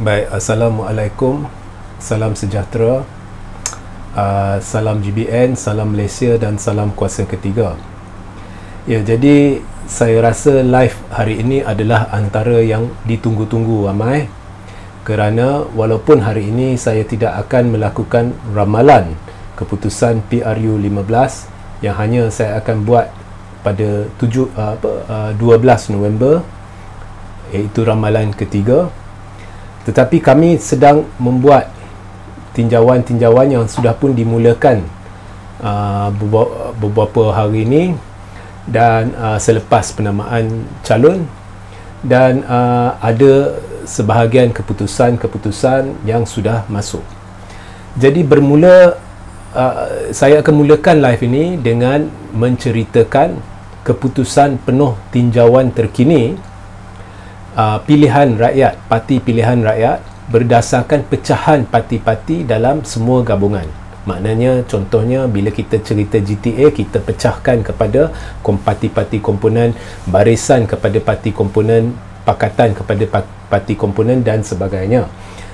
Baik, Assalamualaikum, salam sejahtera, salam GBN, salam Malaysia dan salam kuasa ketiga. Ya, jadi saya rasa live hari ini adalah antara yang ditunggu-tunggu ramai, kerana walaupun hari ini saya tidak akan melakukan ramalan keputusan PRU 15 yang hanya saya akan buat pada 12 November, iaitu ramalan ketiga. Tetapi kami sedang membuat tinjauan-tinjauan yang sudah pun dimulakan beberapa hari ini dan selepas penamaan calon, dan ada sebahagian keputusan-keputusan yang sudah masuk. Jadi bermula, saya akan mulakan live ini dengan menceritakan keputusan penuh tinjauan terkini pilihan rakyat, parti pilihan rakyat berdasarkan pecahan parti-parti dalam semua gabungan. Maknanya contohnya bila kita cerita GTA, kita pecahkan kepada parti-parti komponen, barisan kepada parti komponen, pakatan kepada parti komponen dan sebagainya.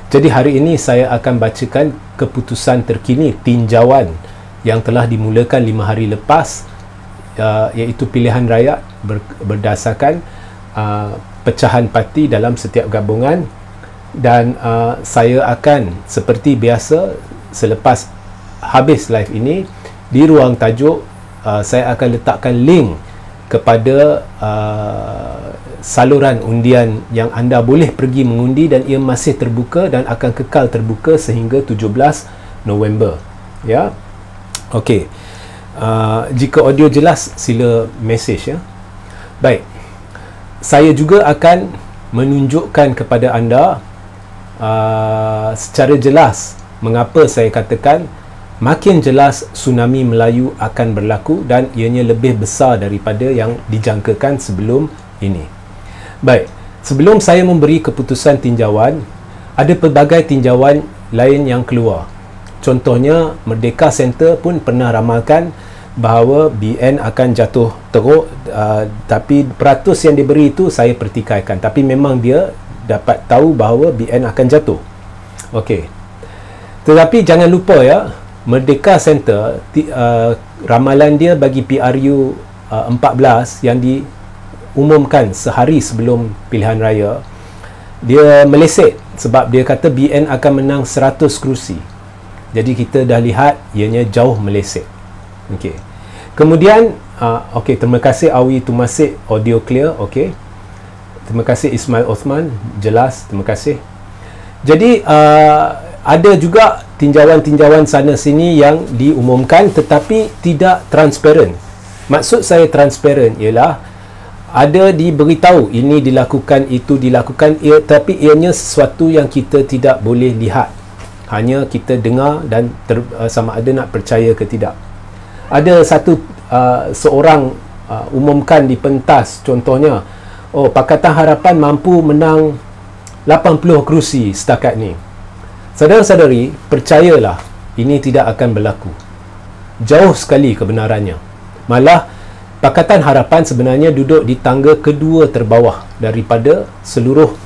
Jadi hari ini saya akan bacakan keputusan terkini tinjauan yang telah dimulakan 5 hari lepas, iaitu pilihan rakyat berdasarkan pecahan parti dalam setiap gabungan. Dan saya akan seperti biasa, selepas habis live ini, di ruang tajuk saya akan letakkan link kepada saluran undian yang anda boleh pergi mengundi, dan ia masih terbuka dan akan kekal terbuka sehingga 17 November. Ya, okey. Jika audio jelas, sila message ya. Baik, saya juga akan menunjukkan kepada anda secara jelas mengapa saya katakan makin jelas tsunami Melayu akan berlaku dan ianya lebih besar daripada yang dijangkakan sebelum ini. Baik, sebelum saya memberi keputusan tinjauan, ada pelbagai tinjauan lain yang keluar. Contohnya, Merdeka Center pun pernah ramalkan bahawa BN akan jatuh teruk, tapi peratus yang diberi itu saya pertikaikan, tapi memang dia dapat tahu bahawa BN akan jatuh. Okey. Tetapi jangan lupa ya, Merdeka Center, ramalan dia bagi PRU 14 yang diumumkan sehari sebelum pilihan raya, dia meleset sebab dia kata BN akan menang 100 kerusi. Jadi kita dah lihat ianya jauh meleset. Okey. Kemudian okey, terima kasih Awi Tumasik, audio clear. Okey. Terima kasih Ismail Osman, jelas, terima kasih. Jadi ada juga tinjauan-tinjauan sana sini yang diumumkan tetapi tidak transparent. Maksud saya transparent ialah ada diberitahu ini dilakukan, itu dilakukan, tapi ianya sesuatu yang kita tidak boleh lihat. Hanya kita dengar dan sama ada nak percaya ke tidak. Ada satu seorang umumkan di pentas, contohnya, Pakatan Harapan mampu menang 80 kerusi setakat ni. Saudara-saudari, percayalah, ini tidak akan berlaku. Jauh sekali kebenarannya. Malah Pakatan Harapan sebenarnya duduk di tangga kedua terbawah daripada seluruh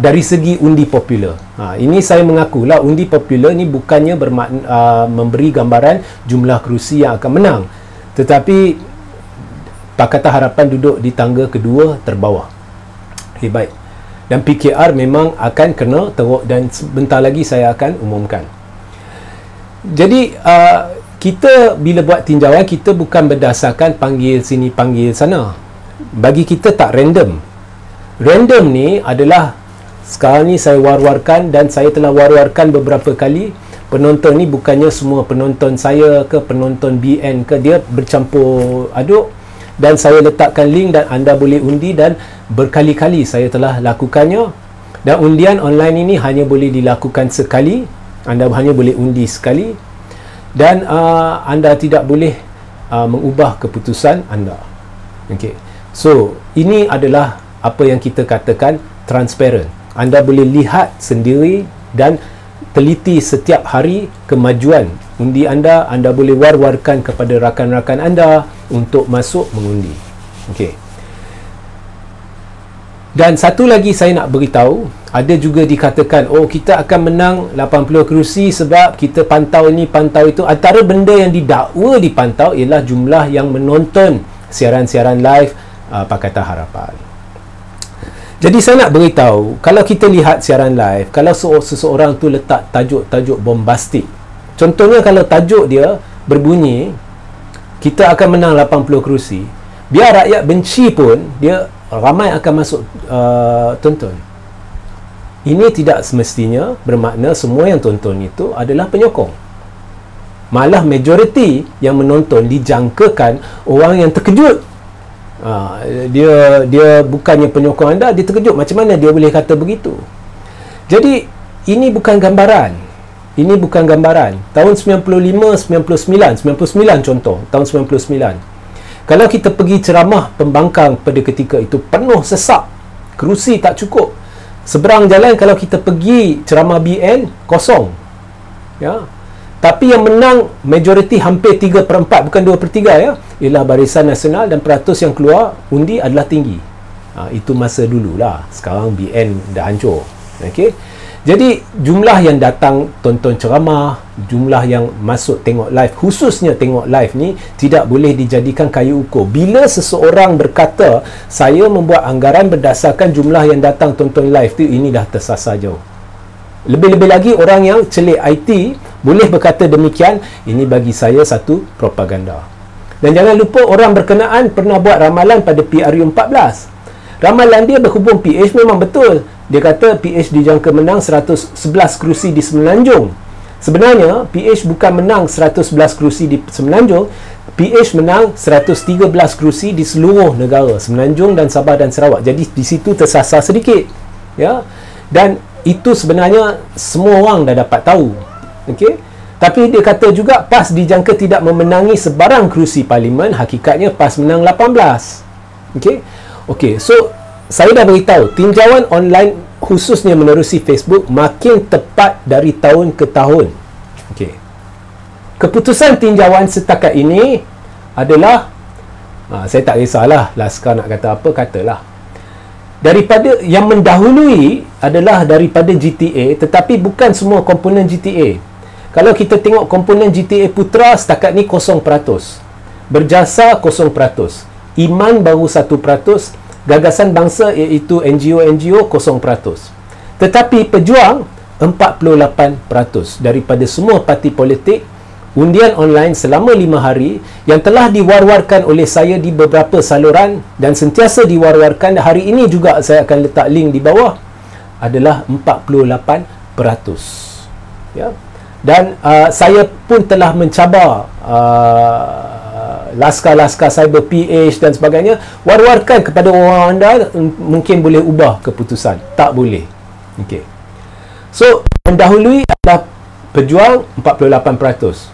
dari segi undi popular. Ini saya mengakulah undi popular ni bukannya memberi gambaran jumlah kerusi yang akan menang, tetapi Pakatan Harapan duduk di tangga kedua terbawah. Baik. Dan PKR memang akan kena teruk dan sebentar lagi saya akan umumkan. Jadi kita bila buat tinjauan, kita bukan berdasarkan panggil sini panggil sana. Bagi kita tak random. Random ni adalah sekarang ni saya war-warkan, dan saya telah war-warkan beberapa kali. Penonton ni bukannya semua penonton saya ke penonton BN ke, dia bercampur aduk, dan saya letakkan link dan anda boleh undi, dan berkali-kali saya telah lakukannya. Dan undian online ini hanya boleh dilakukan sekali, anda hanya boleh undi sekali, dan anda tidak boleh mengubah keputusan anda. Okey. So, ini adalah apa yang kita katakan transparent. Anda boleh lihat sendiri dan teliti setiap hari kemajuan undi anda. Anda boleh war-warkan kepada rakan-rakan anda untuk masuk mengundi. Okey. Dan satu lagi saya nak beritahu, ada juga dikatakan, oh kita akan menang 80 kerusi sebab kita pantau ini, pantau itu. Antara benda yang didakwa dipantau ialah jumlah yang menonton siaran-siaran live Pakatan Harapan. Jadi saya nak beritahu, kalau kita lihat siaran live, kalau seseorang tu letak tajuk-tajuk bombastik, contohnya kalau tajuk dia berbunyi, kita akan menang 80 kerusi, biar rakyat benci pun, dia ramai akan masuk tonton. Ini tidak semestinya bermakna semua yang tonton itu adalah penyokong. Malah majoriti yang menonton dijangkakan orang yang terkejut. Dia bukannya penyokong anda, dia terkejut. Macam mana dia boleh kata begitu? Jadi ini bukan gambaran. Ini bukan gambaran. Tahun 95, 99 contoh, tahun 99. Kalau kita pergi ceramah pembangkang pada ketika itu penuh sesak, kerusi tak cukup. Seberang jalan kalau kita pergi ceramah BN, kosong. Ya. Tapi yang menang majoriti hampir 3/4, bukan 2/3 ya, ialah Barisan Nasional, dan peratus yang keluar undi adalah tinggi. Itu masa dululah. Sekarang BN dah hancur. Okey. Jadi jumlah yang datang tonton ceramah, jumlah yang masuk tengok live, khususnya tengok live ni tidak boleh dijadikan kayu ukur. Bila seseorang berkata saya membuat anggaran berdasarkan jumlah yang datang tonton live tu, ini dah tersasar jauh. Lebih-lebih lagi orang yang celik IT boleh berkata demikian, ini bagi saya satu propaganda. Dan jangan lupa orang berkenaan pernah buat ramalan pada PRU 14. Ramalan dia berhubung PH memang betul. Dia kata PH dijangka menang 111 kerusi di Semenanjung. Sebenarnya PH bukan menang 111 kerusi di Semenanjung, PH menang 113 kerusi di seluruh negara, Semenanjung dan Sabah dan Sarawak. Jadi di situ tersasar sedikit. Ya. Dan itu sebenarnya semua orang dah dapat tahu. Okey. Tapi dia kata juga PAS dijangka tidak memenangi sebarang kerusi parlimen, hakikatnya PAS menang 18. Okey. Okey, so saya dah beritahu, tinjauan online khususnya menerusi Facebook makin tepat dari tahun ke tahun. Okey. Keputusan tinjauan setakat ini adalah saya tak kisahlah Laskar nak kata apa, katalah. Daripada yang mendahului adalah daripada GTA, tetapi bukan semua komponen GTA. Kalau kita tengok komponen GTA Putra setakat ni 0%. Berjasa 0%. Iman baru 1%. Gagasan bangsa iaitu NGO 0%. Tetapi Pejuang 48% daripada semua parti politik. Undian online selama 5 hari yang telah diwar-warkan oleh saya di beberapa saluran dan sentiasa diwar-warkan, hari ini juga saya akan letak link di bawah, adalah 48%. Ya. Dan saya pun telah mencabar laskar-laskar cyber PH dan sebagainya, war-warkan kepada orang anda, mungkin boleh ubah keputusan. Tak boleh. Okey. So, mendahului adalah Pejuang 48%.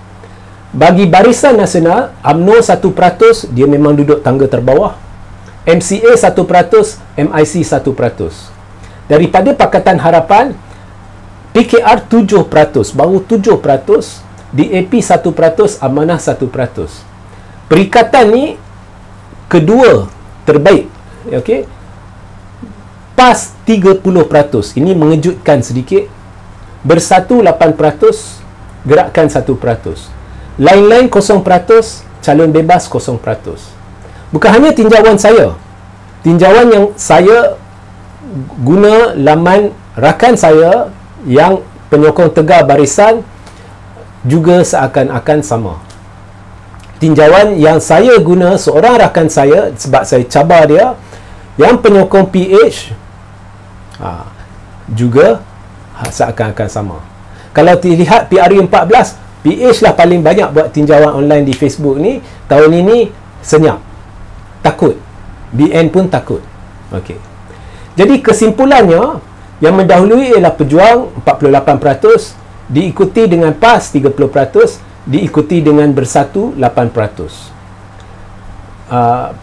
Bagi Barisan Nasional, UMNO 1%, dia memang duduk tangga terbawah. MCA 1%, MIC 1%. Daripada Pakatan Harapan, PKR 7%, baru 7%, DAP 1%, Amanah 1%. Perikatan ni kedua terbaik. Okey. PAS 30%. Ini mengejutkan sedikit. Bersatu 8%, Gerakan 1%. Lain-lain 0%, Calon Bebas 0%. Bukan hanya tinjauan saya. Tinjauan yang saya guna laman rakan saya yang penyokong tegar barisan juga seakan-akan sama. Tinjauan yang saya guna seorang rakan saya, sebab saya cabar dia, yang penyokong PH juga seakan-akan sama. Kalau dilihat PRU 14, PH lah paling banyak buat tinjauan online di Facebook ni. Tahun ini senyap, takut. BN pun takut. Okey. Jadi kesimpulannya, yang mendahului ialah Pejuang 48%, diikuti dengan PAS 30%, diikuti dengan Bersatu 8%.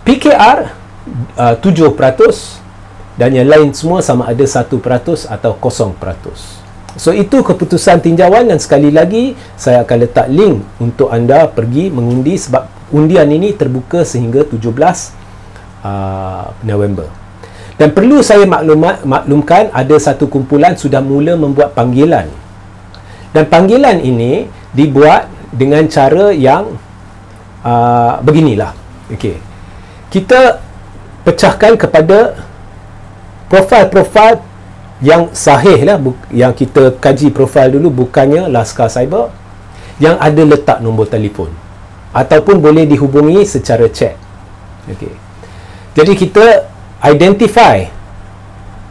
PKR 7%, dan yang lain semua sama ada 1% atau 0%. So itu keputusan tinjauan, dan sekali lagi saya akan letak link untuk anda pergi mengundi, sebab undian ini terbuka sehingga 17 November. Dan perlu saya maklumkan, ada satu kumpulan sudah mula membuat panggilan. Dan panggilan ini dibuat dengan cara yang beginilah. Okey. Kita pecahkan kepada profil-profil yang sahih lah, yang kita kaji profil dulu, bukannya Laskar Cyber, yang ada letak nombor telefon ataupun boleh dihubungi secara chat. Okey. Jadi kita identify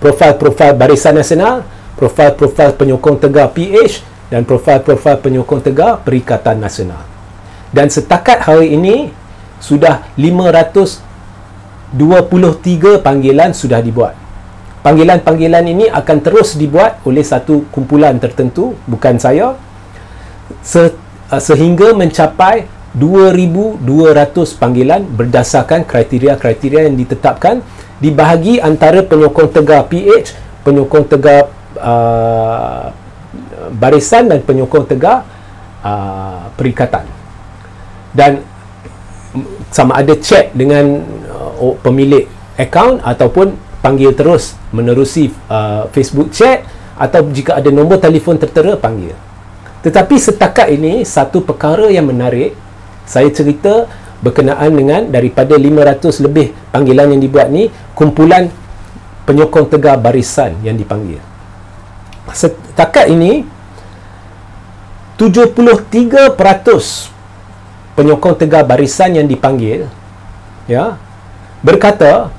profil-profil Barisan Nasional, profil-profil penyokong tegar PH dan profil-profil penyokong tegar Perikatan Nasional. Dan setakat hari ini sudah 523 panggilan sudah dibuat. Panggilan-panggilan ini akan terus dibuat oleh satu kumpulan tertentu, bukan saya, sehingga mencapai 2,200 panggilan berdasarkan kriteria-kriteria yang ditetapkan, dibahagi antara penyokong tegar PH, penyokong tegar Barisan dan penyokong tegar Perikatan. Dan sama ada chat dengan pemilik akaun ataupun panggil terus menerusi Facebook chat, atau jika ada nombor telefon tertera, panggil. Tetapi setakat ini satu perkara yang menarik saya cerita berkenaan dengan daripada 500 lebih panggilan yang dibuat ni, kumpulan penyokong tegar Barisan yang dipanggil. Setakat ini 73% penyokong tegar Barisan yang dipanggil, ya, berkata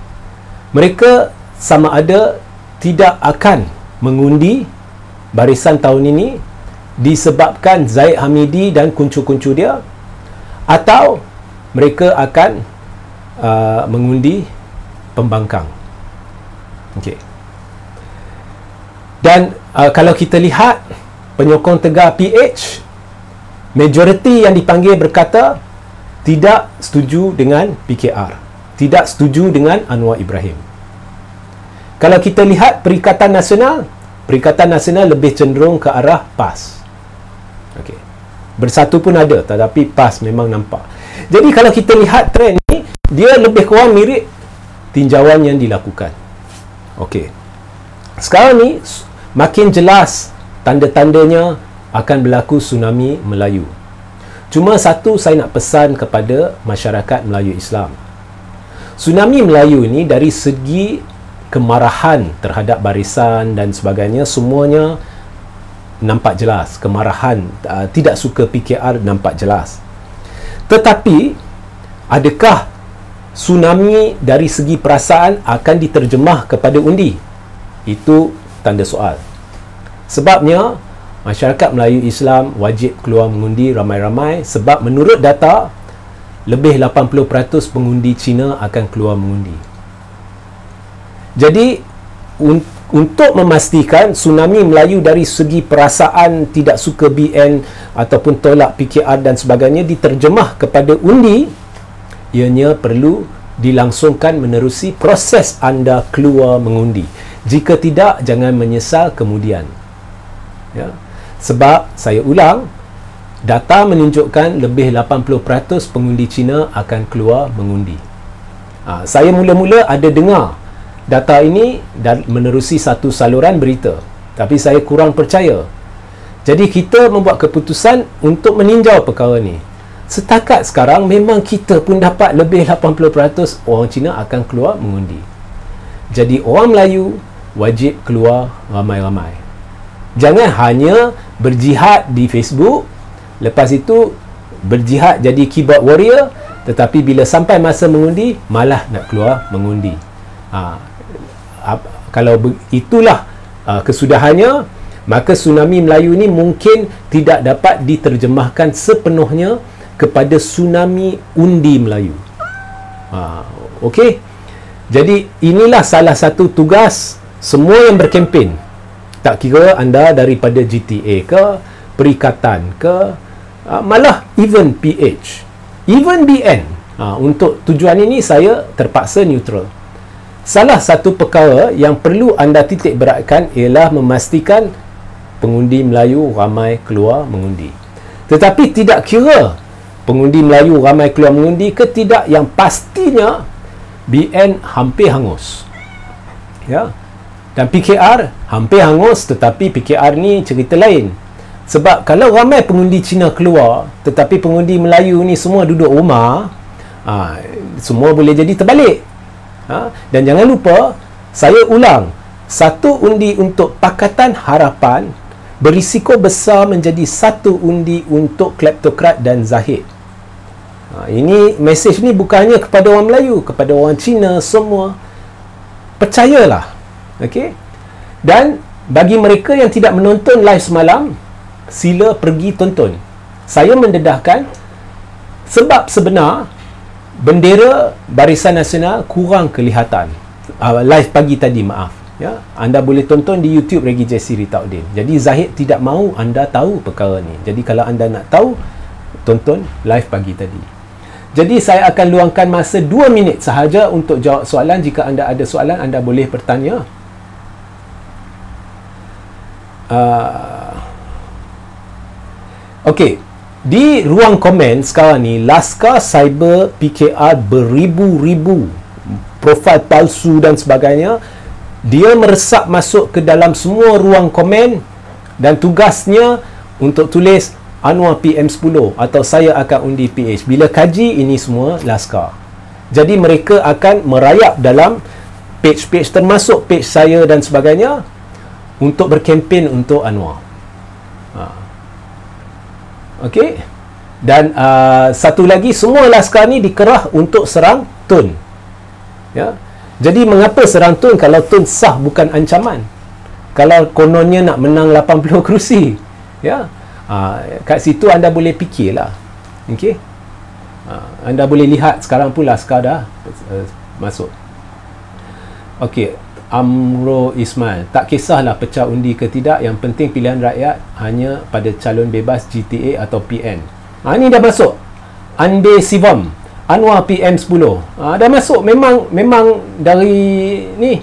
mereka sama ada tidak akan mengundi Barisan tahun ini disebabkan Zaid Hamidi dan kuncu-kuncu dia, atau mereka akan mengundi pembangkang. Okey. Dan kalau kita lihat penyokong tegar PH, majoriti yang dipanggil berkata tidak setuju dengan PKR, tidak setuju dengan Anwar Ibrahim. Kalau kita lihat Perikatan Nasional lebih cenderung ke arah PAS. Okey. Bersatu pun ada, tetapi PAS memang nampak. Jadi kalau kita lihat trend ni, dia lebih kurang mirip tinjauan yang dilakukan. Okey. Sekarang ni makin jelas tanda-tandanya akan berlaku tsunami Melayu. Cuma satu saya nak pesan kepada masyarakat Melayu Islam. Tsunami Melayu ini dari segi kemarahan terhadap Barisan dan sebagainya, semuanya nampak jelas. Kemarahan, tidak suka PKR nampak jelas. Tetapi adakah tsunami dari segi perasaan akan diterjemah kepada undi? Itu tanda soal. Sebabnya masyarakat Melayu Islam wajib keluar mengundi ramai-ramai, sebab menurut data lebih 80% pengundi Cina akan keluar mengundi. Jadi untuk memastikan tsunami Melayu dari segi perasaan tidak suka BN ataupun tolak PKR dan sebagainya diterjemah kepada undi, ianya perlu dilangsungkan menerusi proses anda keluar mengundi. Jika tidak, jangan menyesal kemudian. Ya. Sebab saya ulang, data menunjukkan lebih 80% pengundi Cina akan keluar mengundi. Saya mula-mula ada dengar data ini dan menerusi satu saluran berita, tapi saya kurang percaya. Jadi kita membuat keputusan untuk meninjau perkara ni. Setakat sekarang memang kita pun dapat lebih 80% orang Cina akan keluar mengundi. Jadi orang Melayu wajib keluar ramai-ramai. Jangan hanya berjihad di Facebook, lepas itu berjihad jadi keyboard warrior, tetapi bila sampai masa mengundi malah nak keluar mengundi. Kalau itulah kesudahannya, maka tsunami Melayu ni mungkin tidak dapat diterjemahkan sepenuhnya kepada tsunami undi Melayu. Okey. Jadi inilah salah satu tugas semua yang berkempen. Tak kira anda daripada GTA ke, Perikatan ke, malah even PH, even BN. Untuk tujuan ini saya terpaksa neutral. Salah satu perkara yang perlu anda titik beratkan ialah memastikan pengundi Melayu ramai keluar mengundi. Tetapi tidak kira pengundi Melayu ramai keluar mengundi ke tidak, yang pastinya BN hampir hangus. Ya. Dan PKR hampir hangus, tetapi PKR ni cerita lain. Sebab kalau ramai pengundi Cina keluar, tetapi pengundi Melayu ni semua duduk rumah, semua boleh jadi terbalik. Dan jangan lupa, saya ulang, satu undi untuk Pakatan Harapan berisiko besar menjadi satu undi untuk kleptokrat dan zahid. Ini mesej ni bukannya kepada orang Melayu, kepada orang Cina semua. Percayalah. Okey. Dan bagi mereka yang tidak menonton live semalam, sila pergi tonton. Saya mendedahkan sebab sebenar bendera Barisan Nasional kurang kelihatan. Live pagi tadi, maaf. Ya, anda boleh tonton di YouTube Regi Jesse Ritaudin. Jadi Zahid tidak mahu anda tahu perkara ni. Jadi kalau anda nak tahu, tonton live pagi tadi. Jadi saya akan luangkan masa 2 minit sahaja untuk jawab soalan. Jika anda ada soalan, anda boleh bertanya. Okey, di ruang komen sekarang ni, Laskar Cyber PKR beribu-ribu profil palsu dan sebagainya. Dia meresap masuk ke dalam semua ruang komen dan tugasnya untuk tulis Anwar PM10 atau saya akan undi PH. Bila kaji ini semua Laskar. Jadi mereka akan merayap dalam page-page, termasuk page saya dan sebagainya, untuk berkempen untuk Anwar. Okey. Dan satu lagi, semua Laskar ni dikerah untuk serang Tun. Ya. Jadi mengapa serang Tun kalau Tun sah bukan ancaman? Kalau kononnya nak menang 80 kerusi. Ya. Kat situ anda boleh fikirlah. Okey. Anda boleh lihat sekarang pun Laskar dah masuk. Okey, Amro Ismail, tak kisahlah pecah undi ke tidak, yang penting pilihan rakyat hanya pada calon bebas GTA atau PN. Ini dah masuk. Ande Sivam, Anwar PM10. Dah masuk. Memang dari ni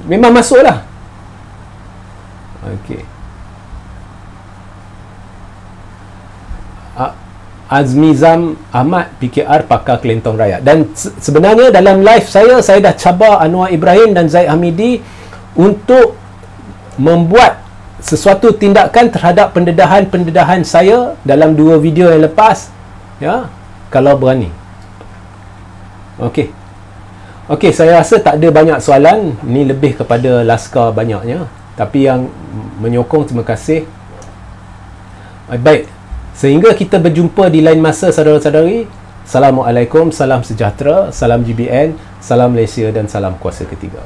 memang masuk lah. Okey. Azmizam Ahmad, PKR pakar Kelentong Raya. Dan sebenarnya dalam live saya dah cabar Anwar Ibrahim dan Zaid Hamidi untuk membuat sesuatu tindakan terhadap pendedahan saya dalam 2 video yang lepas. Ya, kalau berani. Okey. Okey, saya rasa tak ada banyak soalan. Ini lebih kepada Laskar banyaknya. Tapi yang menyokong, terima kasih. Baik, sehingga kita berjumpa di lain masa, saudara-saudari. Assalamualaikum, salam sejahtera, salam GBN, salam Malaysia dan salam kuasa ketiga.